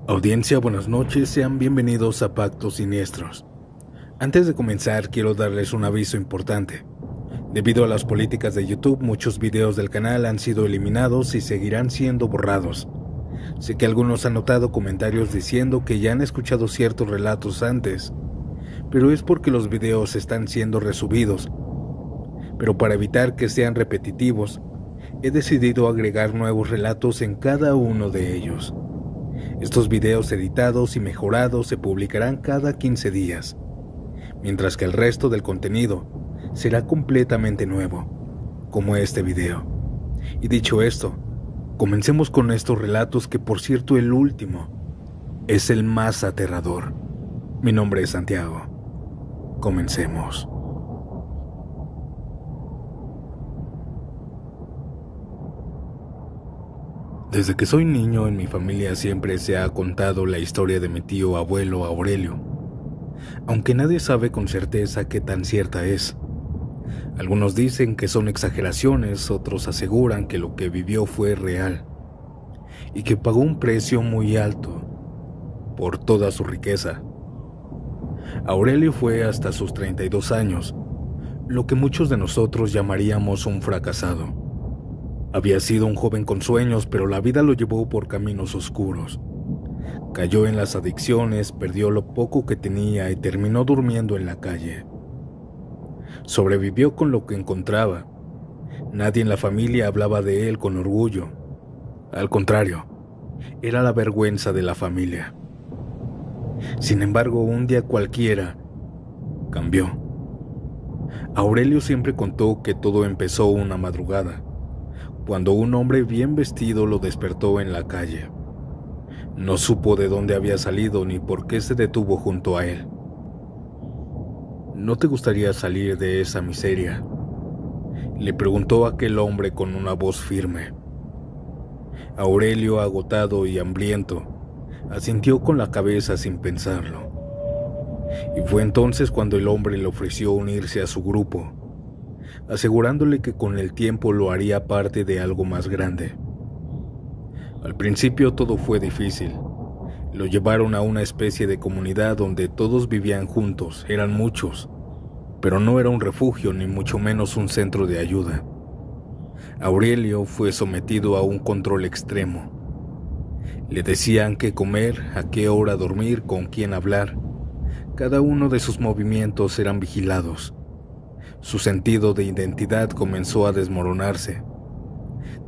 Audiencia, buenas noches, sean bienvenidos a Pactos Siniestros. Antes de comenzar, quiero darles un aviso importante. Debido a las políticas de YouTube, muchos videos del canal han sido eliminados y seguirán siendo borrados. Sé que algunos han notado comentarios diciendo que ya han escuchado ciertos relatos antes, pero es porque los videos están siendo resubidos. Pero para evitar que sean repetitivos, he decidido agregar nuevos relatos en cada uno de ellos. Estos videos editados y mejorados se publicarán cada 15 días, mientras que el resto del contenido será completamente nuevo, como este video. Y dicho esto, comencemos con estos relatos que, por cierto, el último es el más aterrador. Mi nombre es Santiago. Comencemos. Desde que soy niño, en mi familia siempre se ha contado la historia de mi tío abuelo Aurelio, aunque nadie sabe con certeza qué tan cierta es. Algunos dicen que son exageraciones, otros aseguran que lo que vivió fue real y que pagó un precio muy alto por toda su riqueza. Aurelio fue hasta sus 32 años, lo que muchos de nosotros llamaríamos un fracasado. Había sido un joven con sueños, pero la vida lo llevó por caminos oscuros. Cayó en las adicciones, perdió lo poco que tenía y terminó durmiendo en la calle. Sobrevivió con lo que encontraba. Nadie en la familia hablaba de él con orgullo. Al contrario, era la vergüenza de la familia. Sin embargo, un día cualquiera cambió. Aurelio siempre contó que todo empezó una madrugada, cuando un hombre bien vestido lo despertó en la calle. No supo de dónde había salido ni por qué se detuvo junto a él. ¿No te gustaría salir de esa miseria?, le preguntó aquel hombre con una voz firme. Aurelio, agotado y hambriento, asintió con la cabeza sin pensarlo. Y fue entonces cuando el hombre le ofreció unirse a su grupo, asegurándole que con el tiempo lo haría parte de algo más grande. Al principio todo fue difícil. Lo llevaron a una especie de comunidad donde todos vivían juntos, eran muchos, pero no era un refugio ni mucho menos un centro de ayuda. Aurelio fue sometido a un control extremo. Le decían qué comer, a qué hora dormir, con quién hablar. Cada uno de sus movimientos eran vigilados. Su sentido de identidad comenzó a desmoronarse.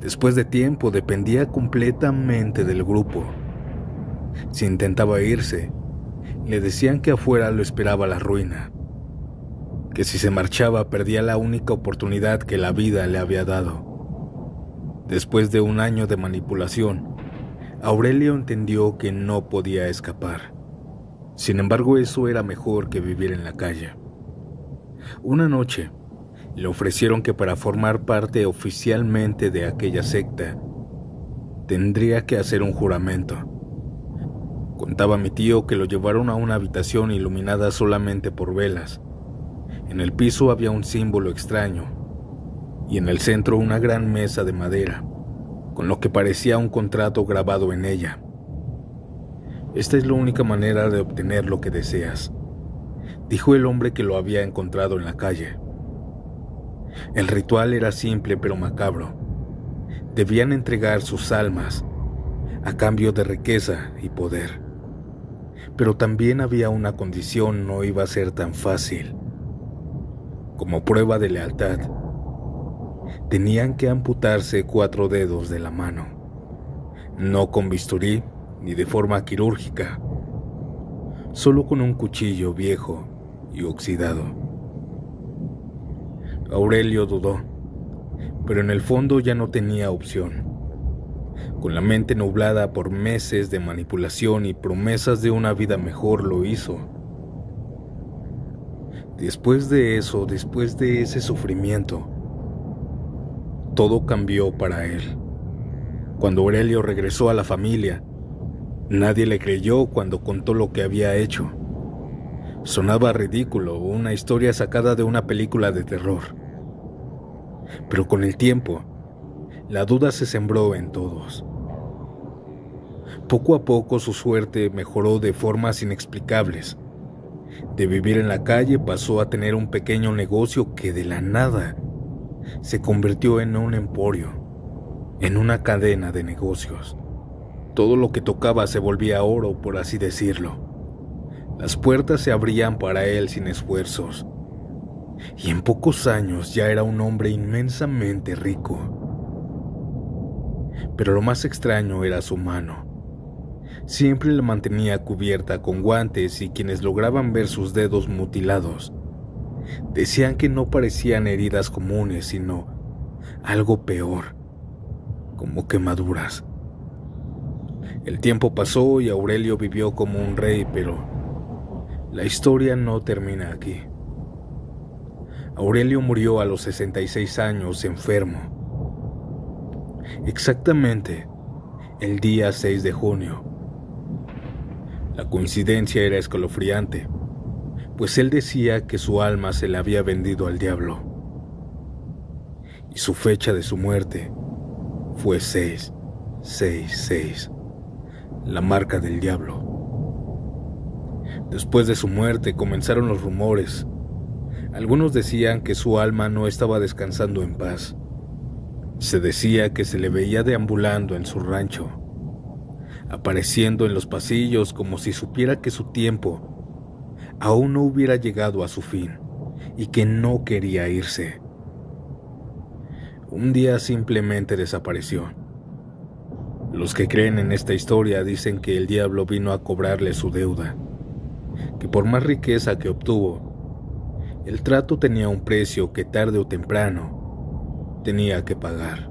Después de tiempo dependía completamente del grupo. Si intentaba irse, le decían que afuera lo esperaba la ruina, que si se marchaba perdía la única oportunidad que la vida le había dado. Después de un año de manipulación, Aurelio entendió que no podía escapar. Sin embargo, eso era mejor que vivir en la calle. Una noche, le ofrecieron que para formar parte oficialmente de aquella secta, tendría que hacer un juramento. Contaba mi tío que lo llevaron a una habitación iluminada solamente por velas. En el piso había un símbolo extraño, y en el centro una gran mesa de madera, con lo que parecía un contrato grabado en ella. Esta es la única manera de obtener lo que deseas, dijo el hombre que lo había encontrado en la calle. El ritual era simple pero macabro. Debían entregar sus almas a cambio de riqueza y poder. Pero también había una condición: no iba a ser tan fácil. Como prueba de lealtad, tenían que amputarse 4 dedos de la mano, no con bisturí ni de forma quirúrgica, solo con un cuchillo viejo y oxidado. Aurelio dudó, pero en el fondo ya no tenía opción. Con la mente nublada por meses de manipulación y promesas de una vida mejor, lo hizo. Después de eso, después de ese sufrimiento, todo cambió para él. Cuando Aurelio regresó a la familia, nadie le creyó cuando contó lo que había hecho. Sonaba ridículo, una historia sacada de una película de terror. Pero con el tiempo, la duda se sembró en todos. Poco a poco su suerte mejoró de formas inexplicables. De vivir en la calle pasó a tener un pequeño negocio que de la nada se convirtió en un emporio, en una cadena de negocios. Todo lo que tocaba se volvía oro, por así decirlo. Las puertas se abrían para él sin esfuerzos. Y en pocos años ya era un hombre inmensamente rico. Pero lo más extraño era su mano. Siempre la mantenía cubierta con guantes y quienes lograban ver sus dedos mutilados decían que no parecían heridas comunes, sino algo peor, como quemaduras. El tiempo pasó y Aurelio vivió como un rey, pero la historia no termina aquí. Aurelio murió a los 66 años enfermo. Exactamente el día 6 de junio. La coincidencia era escalofriante, pues él decía que su alma se le había vendido al diablo. Y su fecha de su muerte fue 666, la marca del diablo. Después de su muerte comenzaron los rumores. Algunos decían que su alma no estaba descansando en paz. Se decía que se le veía deambulando en su rancho, apareciendo en los pasillos como si supiera que su tiempo aún no hubiera llegado a su fin y que no quería irse. Un día simplemente desapareció. Los que creen en esta historia dicen que el diablo vino a cobrarle su deuda, que por más riqueza que obtuvo, el trato tenía un precio que tarde o temprano tenía que pagar.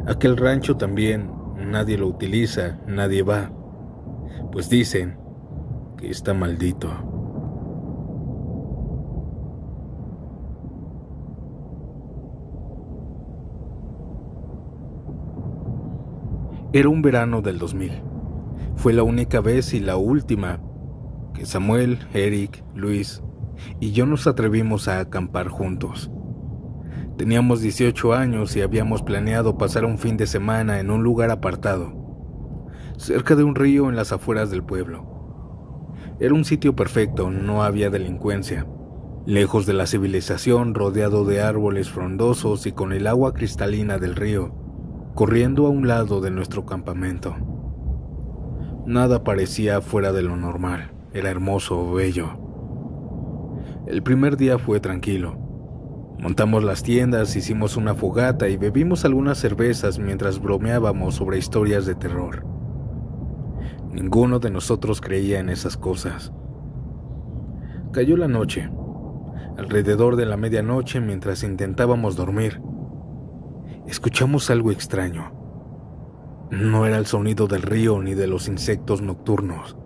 Aquel rancho también nadie lo utiliza, nadie va, pues dicen que está maldito. Era un verano del 2000. Fue la única vez y la última que Samuel, Eric, Luis y yo nos atrevimos a acampar juntos. Teníamos 18 años y habíamos planeado pasar un fin de semana en un lugar apartado, cerca de un río en las afueras del pueblo. Era un sitio perfecto, no había delincuencia, lejos de la civilización, rodeado de árboles frondosos y con el agua cristalina del río corriendo a un lado de nuestro campamento. Nada parecía fuera de lo normal, era hermoso, bello. El primer día fue tranquilo. Montamos las tiendas, hicimos una fogata y bebimos algunas cervezas mientras bromeábamos sobre historias de terror. Ninguno de nosotros creía en esas cosas. Cayó la noche. Alrededor de la medianoche, mientras intentábamos dormir, escuchamos algo extraño. No era el sonido del río ni de los insectos nocturnos.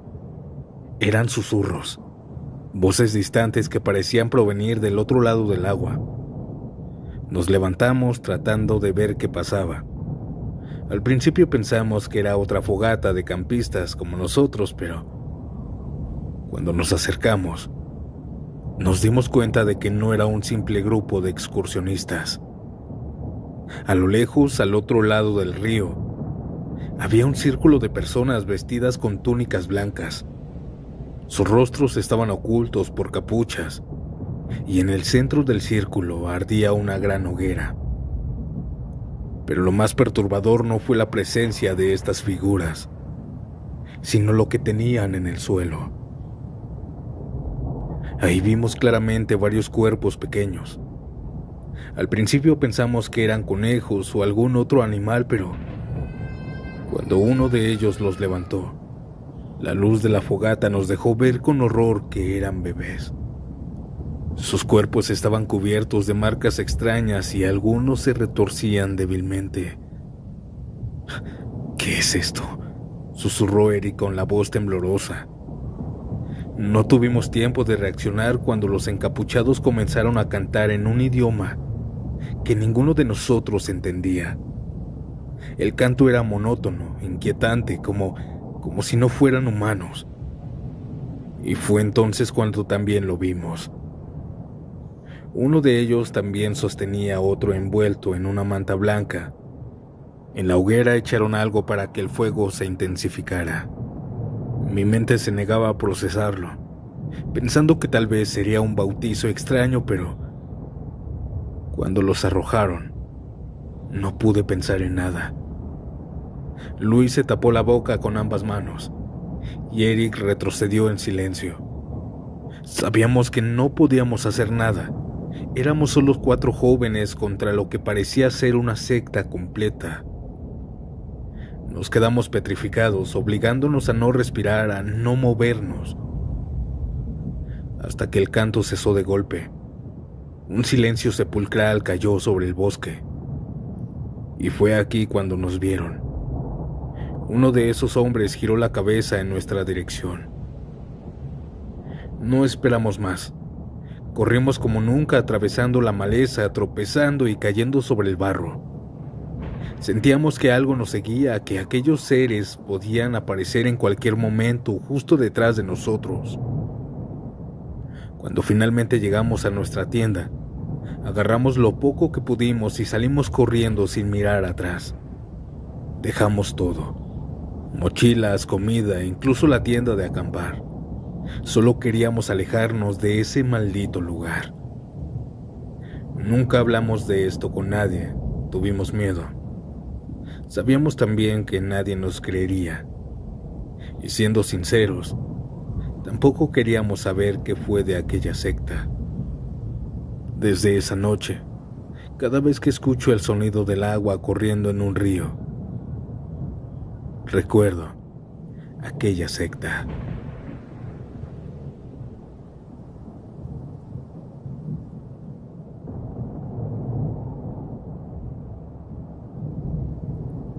Eran susurros, voces distantes que parecían provenir del otro lado del agua. Nos levantamos tratando de ver qué pasaba. Al principio pensamos que era otra fogata de campistas como nosotros, pero cuando nos acercamos, nos dimos cuenta de que no era un simple grupo de excursionistas. A lo lejos, al otro lado del río, había un círculo de personas vestidas con túnicas blancas. Sus rostros estaban ocultos por capuchas, y en el centro del círculo ardía una gran hoguera. Pero lo más perturbador no fue la presencia de estas figuras, sino lo que tenían en el suelo. Ahí vimos claramente varios cuerpos pequeños. Al principio pensamos que eran conejos o algún otro animal, pero cuando uno de ellos los levantó, la luz de la fogata nos dejó ver con horror que eran bebés. Sus cuerpos estaban cubiertos de marcas extrañas y algunos se retorcían débilmente. ¿Qué es esto?, susurró Eric con la voz temblorosa. No tuvimos tiempo de reaccionar cuando los encapuchados comenzaron a cantar en un idioma que ninguno de nosotros entendía. El canto era monótono, inquietante, como si no fueran humanos. Y fue entonces cuando también lo vimos. Uno de ellos también sostenía a otro envuelto en una manta blanca, En la hoguera echaron algo para que el fuego se intensificara. Mi mente se negaba a procesarlo, pensando que tal vez sería un bautizo extraño, pero cuando los arrojaron, no pude pensar en nada. Luis se tapó la boca con ambas manos y Eric retrocedió en silencio. Sabíamos que no podíamos hacer nada. Éramos solo 4 jóvenes contra lo que parecía ser una secta completa. Nos quedamos petrificados, obligándonos a no respirar, a no movernos, hasta que el canto cesó de golpe. Un silencio sepulcral cayó sobre el bosque. Y fue aquí cuando nos vieron. Uno de esos hombres giró la cabeza en nuestra dirección. No esperamos más. Corrimos como nunca, atravesando la maleza, tropezando y cayendo sobre el barro. Sentíamos que algo nos seguía, que aquellos seres podían aparecer en cualquier momento justo detrás de nosotros. Cuando finalmente llegamos a nuestra tienda, agarramos lo poco que pudimos y salimos corriendo sin mirar atrás. Dejamos todo: mochilas, comida, incluso la tienda de acampar. Solo queríamos alejarnos de ese maldito lugar. Nunca hablamos de esto con nadie, tuvimos miedo. Sabíamos también que nadie nos creería. Y siendo sinceros, tampoco queríamos saber qué fue de aquella secta. Desde esa noche, cada vez que escucho el sonido del agua corriendo en un río, recuerdo aquella secta.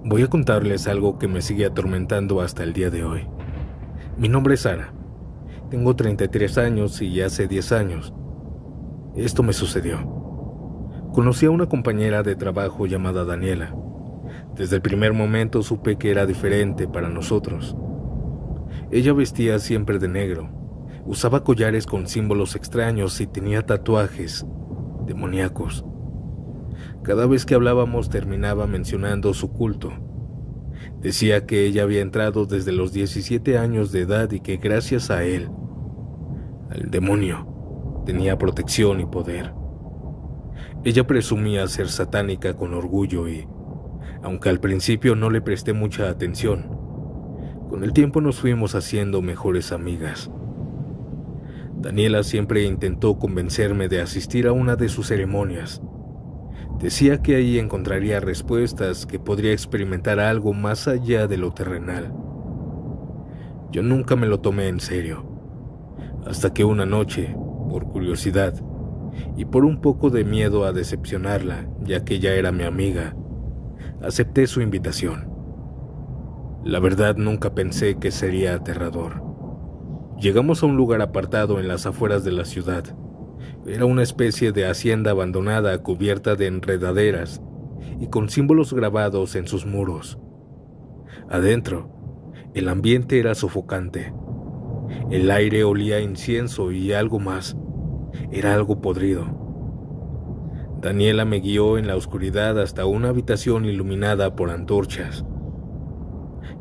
Voy a contarles algo que me sigue atormentando hasta el día de hoy. Mi nombre es Sara. Tengo 33 años y hace 10 años esto me sucedió. Conocí a una compañera de trabajo llamada Daniela. Desde el primer momento supe que era diferente para nosotros. Ella vestía siempre de negro, usaba collares con símbolos extraños y tenía tatuajes demoníacos. Cada vez que hablábamos terminaba mencionando su culto. Decía que ella había entrado desde los 17 años de edad y que gracias a él, al demonio, tenía protección y poder. Ella presumía ser satánica con orgullo y, aunque al principio no le presté mucha atención, con el tiempo nos fuimos haciendo mejores amigas. Daniela siempre intentó convencerme de asistir a una de sus ceremonias. Decía que ahí encontraría respuestas, que podría experimentar algo más allá de lo terrenal. Yo nunca me lo tomé en serio, hasta que una noche, por curiosidad y por un poco de miedo a decepcionarla, ya que ella era mi amiga, acepté su invitación. La verdad, nunca pensé que sería aterrador. Llegamos a un lugar apartado en las afueras de la ciudad. Era una especie de hacienda abandonada cubierta de enredaderas y con símbolos grabados en sus muros. Adentro, el ambiente era sofocante. El aire olía a incienso y algo más. Era algo podrido. Daniela me guió en la oscuridad hasta una habitación iluminada por antorchas.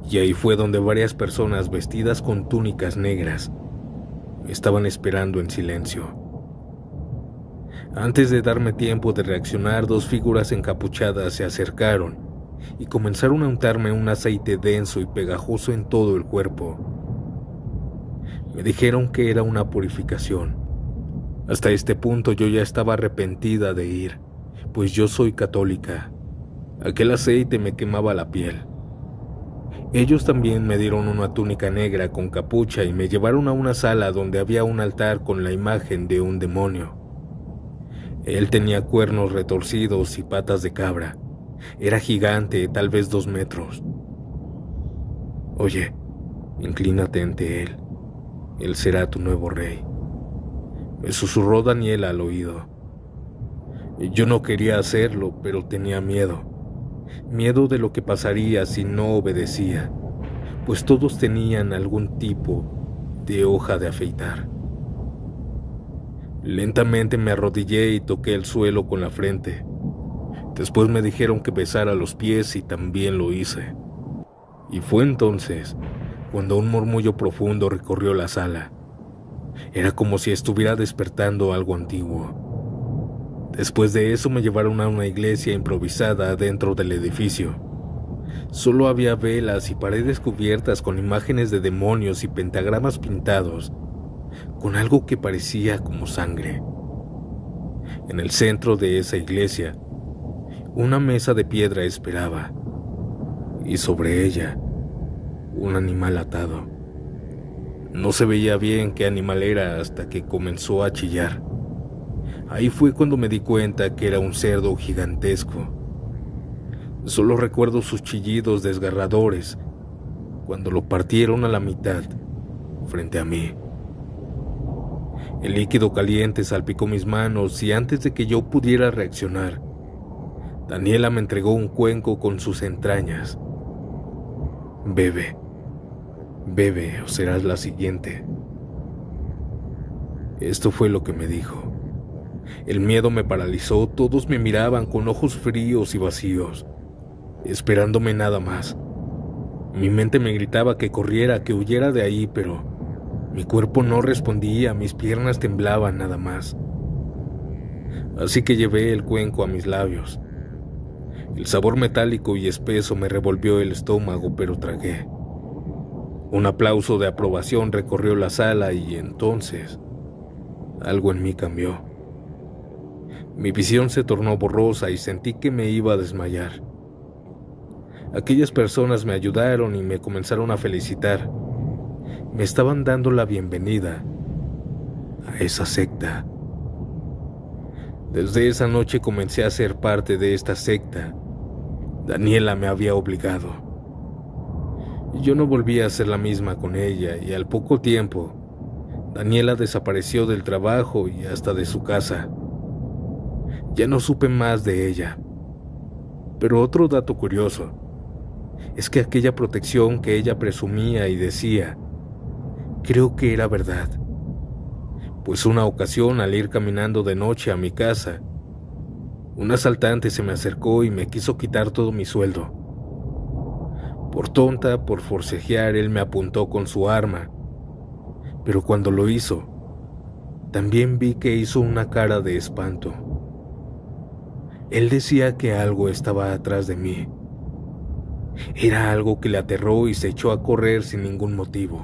Y ahí fue donde varias personas vestidas con túnicas negras me estaban esperando en silencio. Antes de darme tiempo de reaccionar, 2 figuras encapuchadas se acercaron y comenzaron a untarme un aceite denso y pegajoso en todo el cuerpo. Me dijeron que era una purificación. Hasta este punto yo ya estaba arrepentida de ir, pues yo soy católica. Aquel aceite me quemaba la piel. Ellos también me dieron una túnica negra con capucha y me llevaron a una sala donde había un altar con la imagen de un demonio. Él tenía cuernos retorcidos y patas de cabra. Era gigante, tal vez 2 metros. Oye, inclínate ante él. Él será tu nuevo rey, me susurró Daniela al oído. Yo no quería hacerlo, pero tenía miedo. Miedo de lo que pasaría si no obedecía, pues todos tenían algún tipo de hoja de afeitar. Lentamente me arrodillé y toqué el suelo con la frente. Después me dijeron que besara los pies y también lo hice. Y fue entonces cuando un murmullo profundo recorrió la sala. Era como si estuviera despertando algo antiguo. Después de eso me llevaron a una iglesia improvisada dentro del edificio. Solo había velas y paredes cubiertas con imágenes de demonios y pentagramas pintados, con algo que parecía como sangre. En el centro de esa iglesia, una mesa de piedra esperaba, y sobre ella, un animal atado. No se veía bien qué animal era hasta que comenzó a chillar. Ahí fue cuando me di cuenta que era un cerdo gigantesco. Solo recuerdo sus chillidos desgarradores cuando lo partieron a la mitad frente a mí. El líquido caliente salpicó mis manos y antes de que yo pudiera reaccionar, Daniela me entregó un cuenco con sus entrañas. Bebe, bebe o serás la siguiente. Esto fue lo que me dijo. El miedo me paralizó, todos me miraban con ojos fríos y vacíos, esperándome nada más. Mi mente me gritaba que corriera, que huyera de ahí, pero mi cuerpo no respondía, mis piernas temblaban nada más. Así que llevé el cuenco a mis labios. El sabor metálico y espeso me revolvió el estómago, pero tragué. Un aplauso de aprobación recorrió la sala y entonces algo en mí cambió. Mi visión se tornó borrosa y sentí que me iba a desmayar. Aquellas personas me ayudaron y me comenzaron a felicitar. Me estaban dando la bienvenida a esa secta. Desde esa noche comencé a ser parte de esta secta. Daniela me había obligado. Yo no volví a ser la misma con ella y al poco tiempo, Daniela desapareció del trabajo y hasta de su casa. Ya no supe más de ella. Pero otro dato curioso es que aquella protección que ella presumía y decía, creo que era verdad. Pues una ocasión al ir caminando de noche a mi casa, un asaltante se me acercó y me quiso quitar todo mi sueldo. Por tonta, por forcejear, él me apuntó con su arma, pero cuando lo hizo, también vi que hizo una cara de espanto. Él decía que algo estaba atrás de mí. Era algo que le aterró y se echó a correr sin ningún motivo.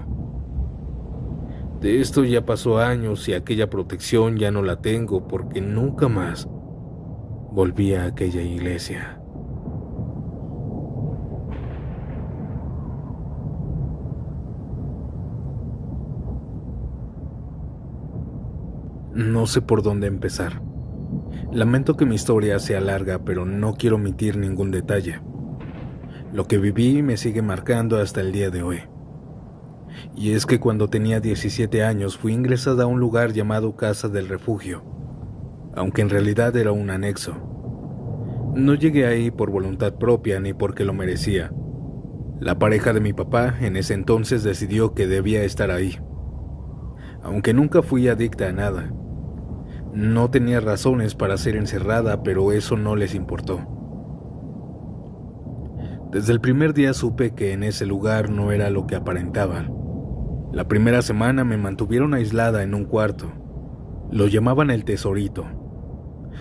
De esto ya pasó años y aquella protección ya no la tengo porque nunca más volví a aquella iglesia. No sé por dónde empezar. Lamento que mi historia sea larga, pero no quiero omitir ningún detalle. Lo que viví me sigue marcando hasta el día de hoy. Y es que cuando tenía 17 años fui ingresada a un lugar llamado Casa del Refugio, aunque en realidad era un anexo. No llegué ahí por voluntad propia ni porque lo merecía. La pareja de mi papá en ese entonces decidió que debía estar ahí. Aunque nunca fui adicta a nada. No tenía razones para ser encerrada, pero eso no les importó. Desde el primer día supe que en ese lugar no era lo que aparentaban. La primera semana me mantuvieron aislada en un cuarto. Lo llamaban el tesorito,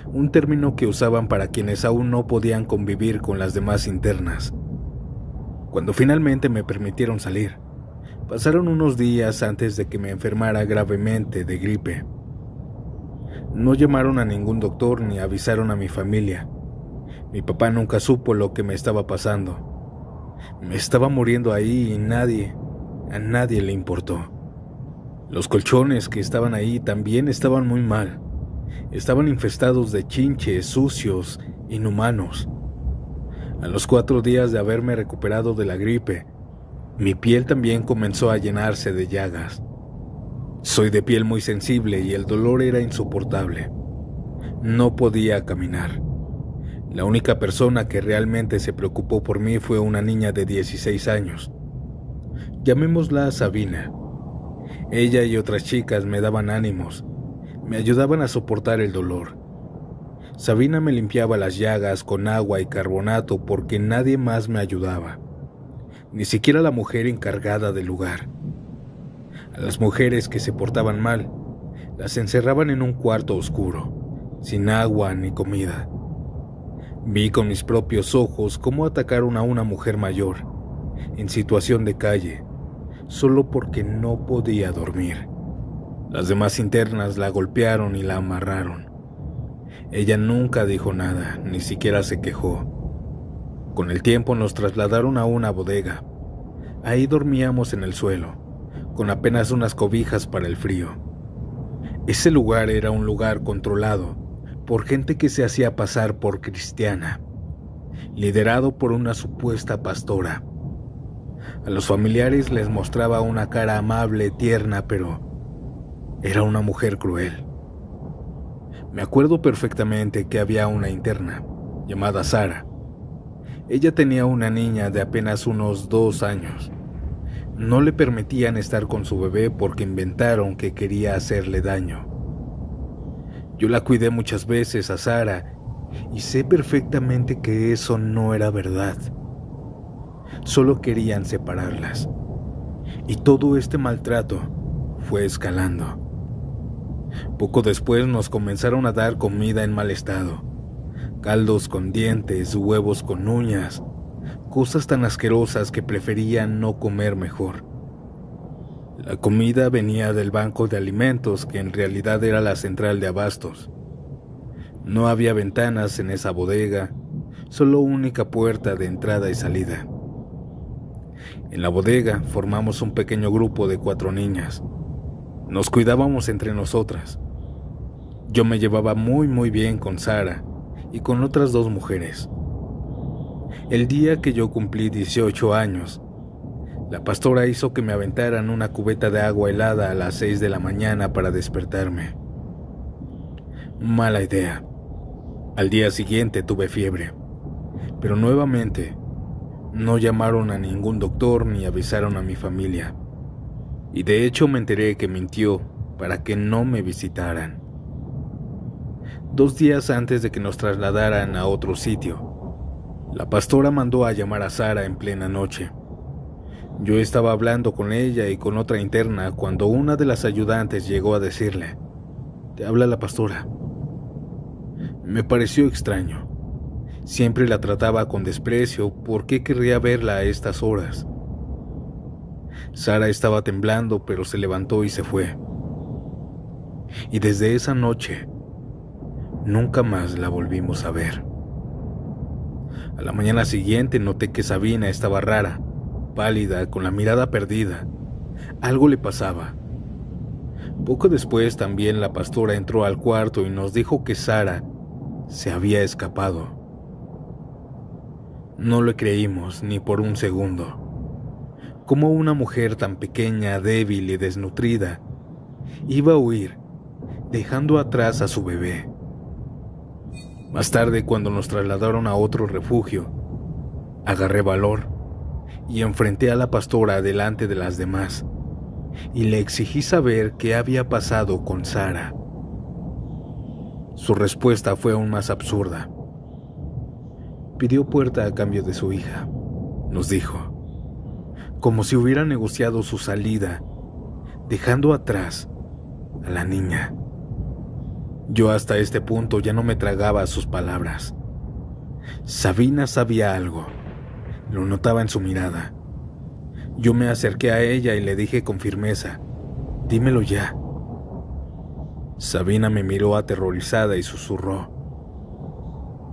un término que usaban para quienes aún no podían convivir con las demás internas. Cuando finalmente me permitieron salir, pasaron unos días antes de que me enfermara gravemente de gripe. No llamaron a ningún doctor ni avisaron a mi familia. Mi papá nunca supo lo que me estaba pasando. Me estaba muriendo ahí y a nadie le importó. Los colchones que estaban ahí también estaban muy mal. Estaban infestados de chinches, sucios, inhumanos. A los 4 días de haberme recuperado de la gripe, mi piel también comenzó a llenarse de llagas. Soy de piel muy sensible y el dolor era insoportable. No podía caminar. La única persona que realmente se preocupó por mí fue una niña de 16 años. Llamémosla Sabina. Ella y otras chicas me daban ánimos, me ayudaban a soportar el dolor. Sabina me limpiaba las llagas con agua y carbonato porque nadie más me ayudaba, ni siquiera la mujer encargada del lugar. A las mujeres que se portaban mal, las encerraban en un cuarto oscuro, sin agua ni comida. Vi con mis propios ojos cómo atacaron a una mujer mayor, en situación de calle, solo porque no podía dormir. Las demás internas la golpearon y la amarraron. Ella nunca dijo nada, ni siquiera se quejó. Con el tiempo nos trasladaron a una bodega. Ahí dormíamos en el suelo, con apenas unas cobijas para el frío. Ese lugar era un lugar controlado por gente que se hacía pasar por cristiana, liderado por una supuesta pastora. A los familiares les mostraba una cara amable, tierna, pero era una mujer cruel. Me acuerdo perfectamente que había una interna, llamada Sara. Ella tenía una niña de apenas unos 2 años. No le permitían estar con su bebé porque inventaron que quería hacerle daño. Yo la cuidé muchas veces a Sara y sé perfectamente que eso no era verdad. Solo querían separarlas. Y todo este maltrato fue escalando. Poco después nos comenzaron a dar comida en mal estado. Caldos con dientes, huevos con uñas, cosas tan asquerosas que preferían no comer mejor. La comida venía del banco de alimentos, que en realidad era la central de abastos. No había ventanas en esa bodega, solo única puerta de entrada y salida. En la bodega formamos un pequeño grupo de 4 niñas. Nos cuidábamos entre nosotras. Yo me llevaba muy bien con Sara y con otras 2 mujeres. El día que yo cumplí 18 años, la pastora hizo que me aventaran una cubeta de agua helada a las 6 de la mañana para despertarme. Mala idea. Al día siguiente tuve fiebre, pero nuevamente no llamaron a ningún doctor ni avisaron a mi familia. Y de hecho me enteré que mintió para que no me visitaran. 2 días antes de que nos trasladaran a otro sitio, la pastora mandó a llamar a Sara en plena noche. Yo estaba hablando con ella y con otra interna cuando una de las ayudantes llegó a decirle: «Te habla la pastora». Me pareció extraño. Siempre la trataba con desprecio. ¿Por qué querría verla a estas horas? Sara estaba temblando, pero se levantó y se fue. Y desde esa noche, nunca más la volvimos a ver. A la mañana siguiente noté que Sabina estaba rara, pálida, con la mirada perdida. Algo le pasaba. Poco después también la pastora entró al cuarto y nos dijo que Sara se había escapado. No le creímos ni por un segundo. ¿Cómo una mujer tan pequeña, débil y desnutrida iba a huir, dejando atrás a su bebé? Más tarde, cuando nos trasladaron a otro refugio, agarré valor y enfrenté a la pastora delante de las demás y le exigí saber qué había pasado con Sara. Su respuesta fue aún más absurda. Pidió puerta a cambio de su hija, nos dijo, como si hubiera negociado su salida, dejando atrás a la niña. Yo hasta este punto ya no me tragaba sus palabras. Sabina sabía algo, lo notaba en su mirada. Yo me acerqué a ella y le dije con firmeza: «Dímelo ya». Sabina me miró aterrorizada y susurró: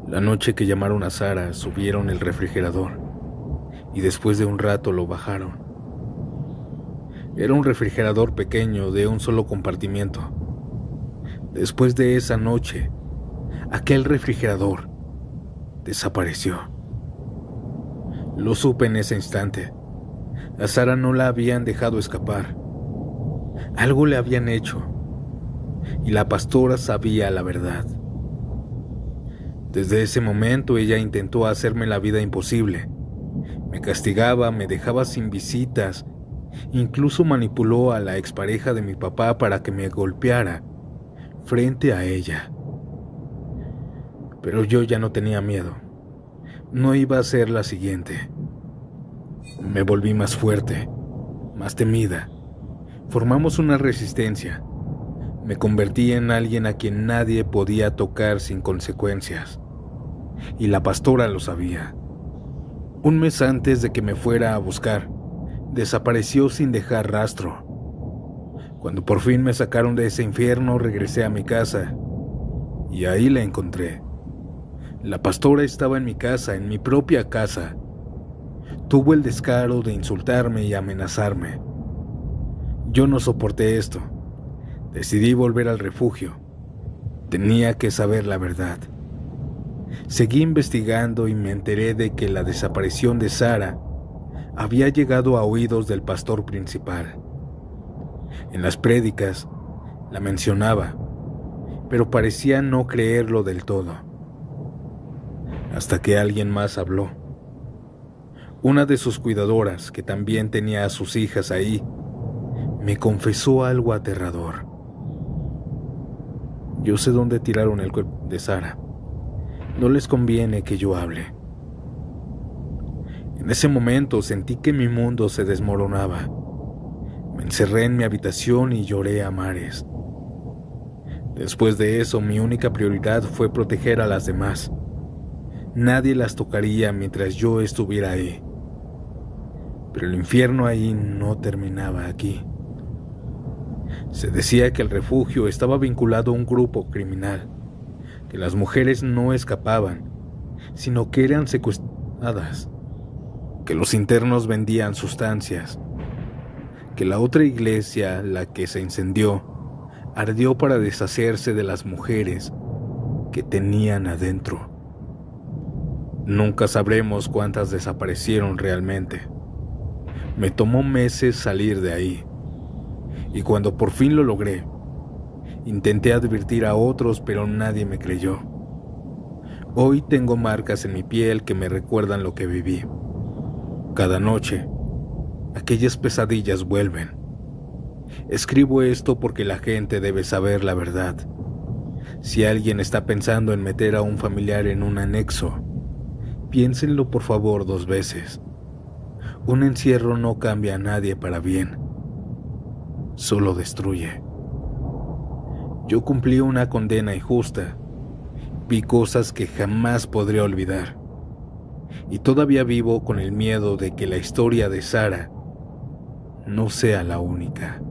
«La noche que llamaron a Sara, subieron el refrigerador y después de un rato lo bajaron». Era un refrigerador pequeño de un solo compartimiento. Después de esa noche, aquel refrigerador desapareció. Lo supe en ese instante. A Sara no la habían dejado escapar. Algo le habían hecho. Y la pastora sabía la verdad. Desde ese momento ella intentó hacerme la vida imposible. Me castigaba, me dejaba sin visitas. Incluso manipuló a la expareja de mi papá para que me golpeara frente a ella. Pero yo ya no tenía miedo. No iba a ser la siguiente. Me volví más fuerte, más temida. Formamos una resistencia. Me convertí en alguien a quien nadie podía tocar sin consecuencias. Y la pastora lo sabía. Un mes antes de que me fuera a buscar, desapareció sin dejar rastro. Cuando por fin me sacaron de ese infierno, regresé a mi casa y ahí la encontré. La pastora estaba en mi casa, en mi propia casa. Tuvo el descaro de insultarme y amenazarme. Yo no soporté esto. Decidí volver al refugio. Tenía que saber la verdad. Seguí investigando y me enteré de que la desaparición de Sara había llegado a oídos del pastor principal. En las prédicas la mencionaba, pero parecía no creerlo del todo. Hasta que alguien más habló. Una de sus cuidadoras, que también tenía a sus hijas ahí, me confesó algo aterrador. Yo sé dónde tiraron el cuerpo de Sara. No les conviene que yo hable. En ese momento sentí que mi mundo se desmoronaba. Me encerré en mi habitación y lloré a mares. Después de eso, mi única prioridad fue proteger a las demás. Nadie las tocaría mientras yo estuviera ahí. Pero el infierno ahí no terminaba aquí. Se decía que el refugio estaba vinculado a un grupo criminal, que las mujeres no escapaban, sino que eran secuestradas, que los internos vendían sustancias, que la otra iglesia, la que se incendió, ardió para deshacerse de las mujeres que tenían adentro. Nunca sabremos cuántas desaparecieron realmente. Me tomó meses salir de ahí, y cuando por fin lo logré, intenté advertir a otros, pero nadie me creyó. Hoy tengo marcas en mi piel que me recuerdan lo que viví. Cada noche, aquellas pesadillas vuelven. Escribo esto porque la gente debe saber la verdad. Si alguien está pensando en meter a un familiar en un anexo, piénsenlo por favor 2 veces. Un encierro no cambia a nadie para bien, solo destruye. Yo cumplí una condena injusta, vi cosas que jamás podré olvidar, y todavía vivo con el miedo de que la historia de Sara no sea la única.